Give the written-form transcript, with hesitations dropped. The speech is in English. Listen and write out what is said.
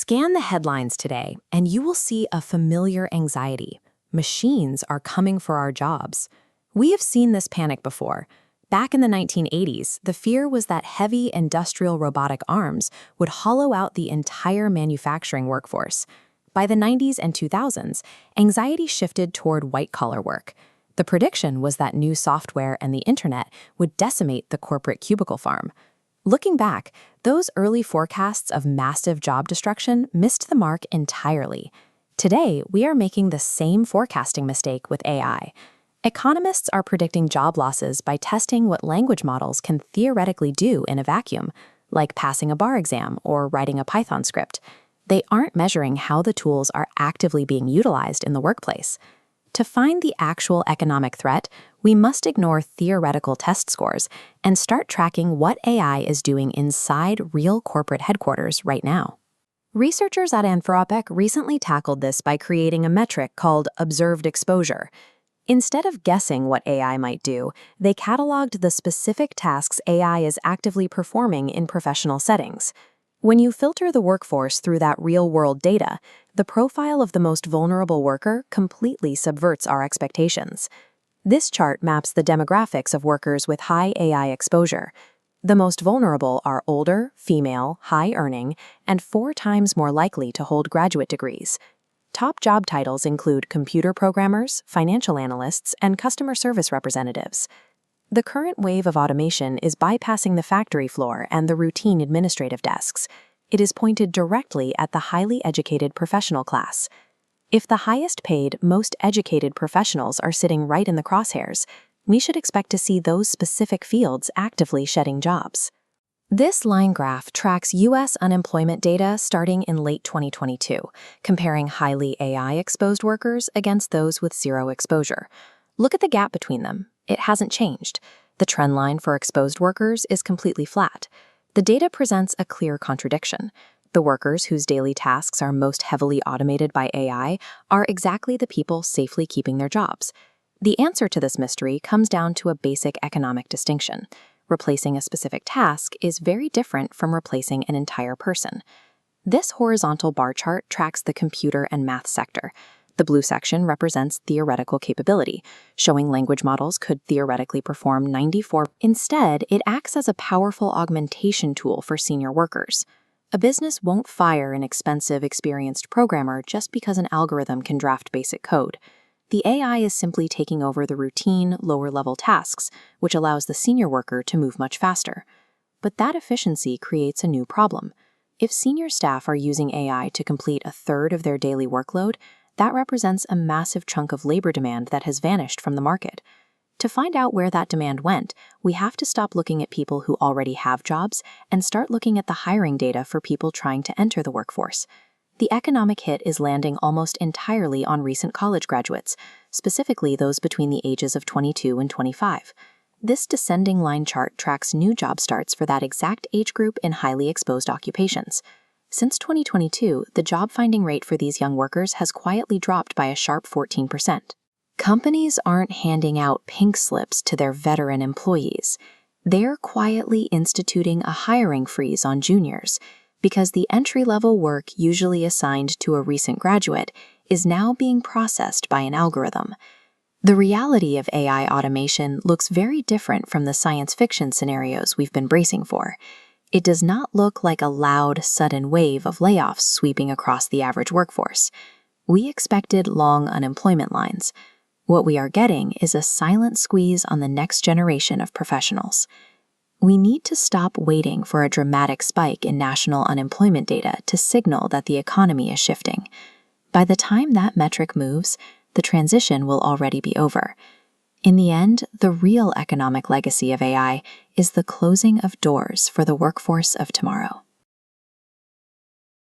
Scan the headlines today, and you will see a familiar anxiety. Machines are coming for our jobs. We have seen this panic before. Back in the 1980s, the fear was that heavy industrial robotic arms would hollow out the entire manufacturing workforce. By the 90s and 2000s, anxiety shifted toward white-collar work. The prediction was that new software and the internet would decimate the corporate cubicle farm. Looking back, those early forecasts of massive job destruction missed the mark entirely. Today, we are making the same forecasting mistake with AI. Economists are predicting job losses by testing what language models can theoretically do in a vacuum, like passing a bar exam or writing a Python script. They aren't measuring how the tools are actively being utilized in the workplace. To find the actual economic threat, we must ignore theoretical test scores and start tracking what AI is doing inside real corporate headquarters right now. Researchers at Anthropic recently tackled this by creating a metric called observed exposure. Instead of guessing what AI might do, they cataloged the specific tasks AI is actively performing in professional settings. When you filter the workforce through that real-world data, the profile of the most vulnerable worker completely subverts our expectations. This chart maps the demographics of workers with high AI exposure. The most vulnerable are older, female, high-earning, and 4 times more likely to hold graduate degrees. Top job titles include computer programmers, financial analysts, and customer service representatives. The current wave of automation is bypassing the factory floor and the routine administrative desks. It is pointed directly at the highly educated professional class. If the highest paid, most educated professionals are sitting right in the crosshairs, we should expect to see those specific fields actively shedding jobs. This line graph tracks U.S. unemployment data starting in late 2022, comparing highly AI-exposed workers against those with zero exposure. Look at the gap between them. It hasn't changed. The trend line for exposed workers is completely flat. The data presents a clear contradiction. The workers whose daily tasks are most heavily automated by AI are exactly the people safely keeping their jobs. The answer to this mystery comes down to a basic economic distinction. Replacing a specific task is very different from replacing an entire person. This horizontal bar chart tracks the computer and math sector. The blue section represents theoretical capability, showing language models could theoretically perform 94. Instead, it acts as a powerful augmentation tool for senior workers. A business won't fire an expensive, experienced programmer just because an algorithm can draft basic code. The AI is simply taking over the routine, lower-level tasks, which allows the senior worker to move much faster. But that efficiency creates a new problem. If senior staff are using AI to complete a third of their daily workload, that represents a massive chunk of labor demand that has vanished from the market. To find out where that demand went, we have to stop looking at people who already have jobs and start looking at the hiring data for people trying to enter the workforce. The economic hit is landing almost entirely on recent college graduates, specifically those between the ages of 22 and 25. This descending line chart tracks new job starts for that exact age group in highly exposed occupations. Since 2022, the job-finding rate for these young workers has quietly dropped by a sharp 14%. Companies aren't handing out pink slips to their veteran employees. They're quietly instituting a hiring freeze on juniors, because the entry-level work usually assigned to a recent graduate is now being processed by an algorithm. The reality of AI automation looks very different from the science fiction scenarios we've been bracing for. It does not look like a loud, sudden wave of layoffs sweeping across the average workforce. We expected long unemployment lines. What we are getting is a silent squeeze on the next generation of professionals. We need to stop waiting for a dramatic spike in national unemployment data to signal that the economy is shifting. By the time that metric moves, the transition will already be over. In the end, the real economic legacy of AI is the closing of doors for the workforce of tomorrow.